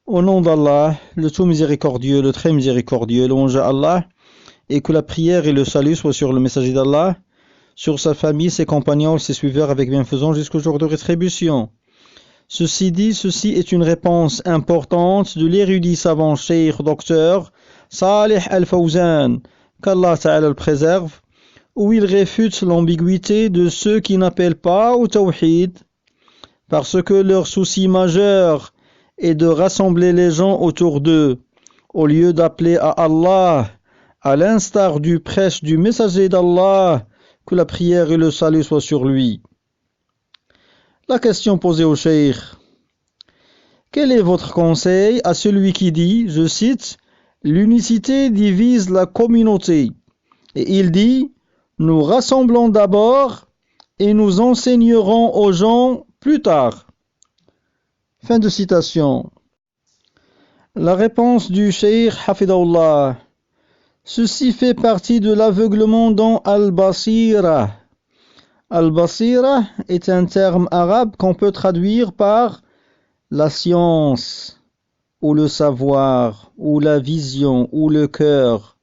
Au nom d'Allah, le tout miséricordieux, le très miséricordieux, louange à Allah, et que la prière et le salut soient sur le messager d'Allah, sur sa famille, ses compagnons, ses suiveurs avec bienfaisance jusqu'au jour de rétribution. Ceci dit, ceci est une réponse importante de l'érudit savant cheikh docteur Salih Al-Fawzan, qu'Allah Ta'ala le préserve, où il réfute l'ambiguïté de ceux qui n'appellent pas au tawhid, parce que leur souci majeur est de rassembler les gens autour d'eux, au lieu d'appeler à Allah, à l'instar du prêche du messager d'Allah, que la prière et le salut soient sur lui. La question posée au cheikh: quel est votre conseil à celui qui dit, je cite, l'unicité divise la communauté, et il dit, nous rassemblons d'abord et nous enseignerons aux gens plus tard. Fin de citation. La réponse du cheikh Hafidahullah: ceci fait partie de l'aveuglement dans Al-Basira. Al-Basira est un terme arabe qu'on peut traduire par la science, ou le savoir, ou la vision, ou le cœur.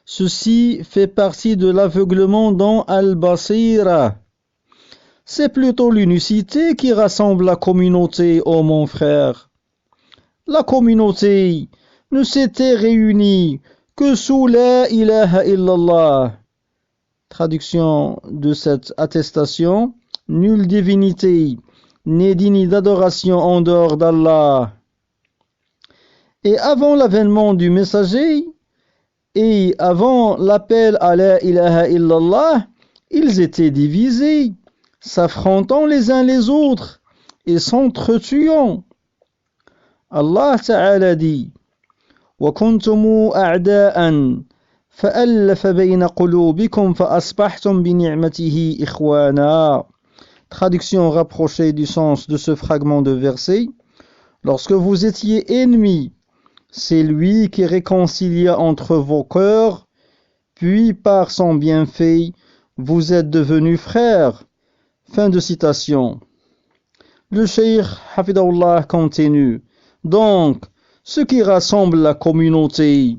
Ceci fait partie de l'aveuglement dans Al-Basira. C'est plutôt l'unicité qui rassemble la communauté, ô mon frère. La communauté ne s'était réunie que sous la ilaha illallah. Traduction de cette attestation: nulle divinité n'est digne d'adoration en dehors d'Allah. Et avant l'avènement du messager, et avant l'appel à la ilaha illallah, ils étaient divisés, s'affrontant les uns les autres et s'entretuant. Allah Ta'ala dit: وَكُنْتُمُ أَعْدَاءً فَأَلَّفَ بَيْنَ قُلُوبِكُمْ فَأَصْبَحْتُمْ بِنِعْمَتِهِ إِخْوَانًا. Traduction rapprochée du sens de ce fragment de verset: lorsque vous étiez ennemis, c'est lui qui réconcilia entre vos cœurs, puis par son bienfait, vous êtes devenus frères. Fin de citation. Le cheikh Hafidahullah continue: donc, ce qui rassemble la communauté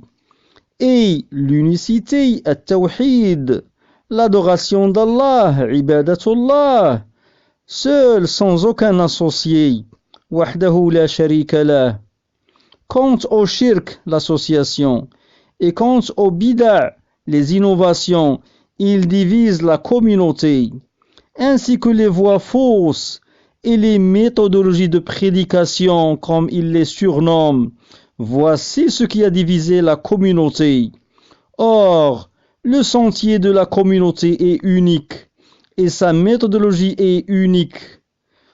est l'unicité, at-tawhid, l'adoration d'Allah, ibadatullah, seul sans aucun associé, wahdahu la sharika lah. Quant au shirk, l'association, et quant au bid'a, les innovations, ils divisent la communauté, ainsi que les voies fausses et les méthodologies de prédication, comme ils les surnomment. Voici ce qui a divisé la communauté. Or, le sentier de la communauté est unique, et sa méthodologie est unique.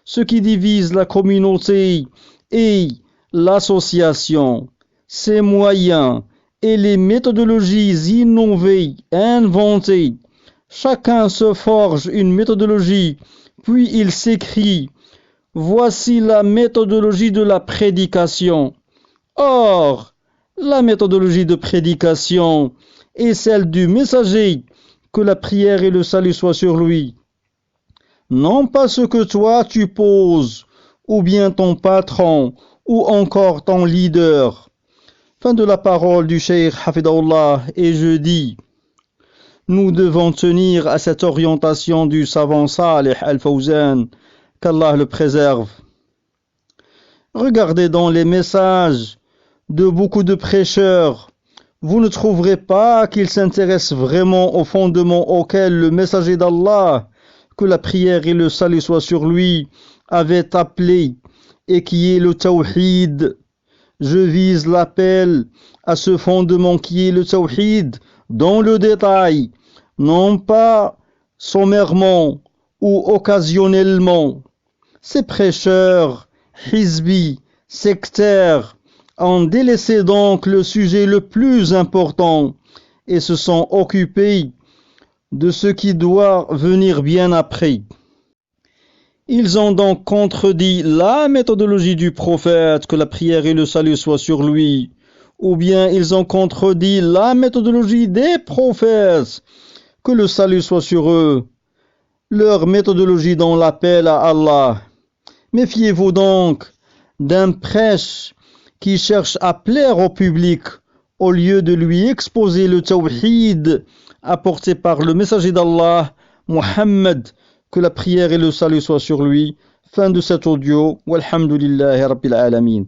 Ce qui divise la communauté est l'association, ses moyens et les méthodologies innovées, inventées. Chacun se forge une méthodologie, puis il s'écrit: voici la méthodologie de la prédication. Or, la méthodologie de prédication est celle du messager, que la prière et le salut soient sur lui. Non pas ce que toi tu poses, ou bien ton patron, ou encore ton leader. Fin de la parole du cheikh Hafidahullah, et je dis: nous devons tenir à cette orientation du savant Salih Al-Fawzan, qu'Allah le préserve. Regardez dans les messages de beaucoup de prêcheurs, vous ne trouverez pas qu'ils s'intéressent vraiment aux fondements auxquels le messager d'Allah, que la prière et le salut soient sur lui, avait appelé, et qui est le tawhid. Je vise l'appel à ce fondement qui est le tawhid dans le détail, non pas sommairement ou occasionnellement. Ces prêcheurs, hizbi, sectaires, ont délaissé donc le sujet le plus important et se sont occupés de ce qui doit venir bien après. Ils ont donc contredit la méthodologie du prophète, que la prière et le salut soient sur lui, ou bien ils ont contredit la méthodologie des prophètes, que le salut soit sur eux, leur méthodologie dans l'appel à Allah. Méfiez-vous donc d'un prêche qui cherche à plaire au public au lieu de lui exposer le tawhid apporté par le messager d'Allah, Muhammad, que la prière et le salut soient sur lui. Fin de cet audio. Walhamdulillahi Rabbil Alamin.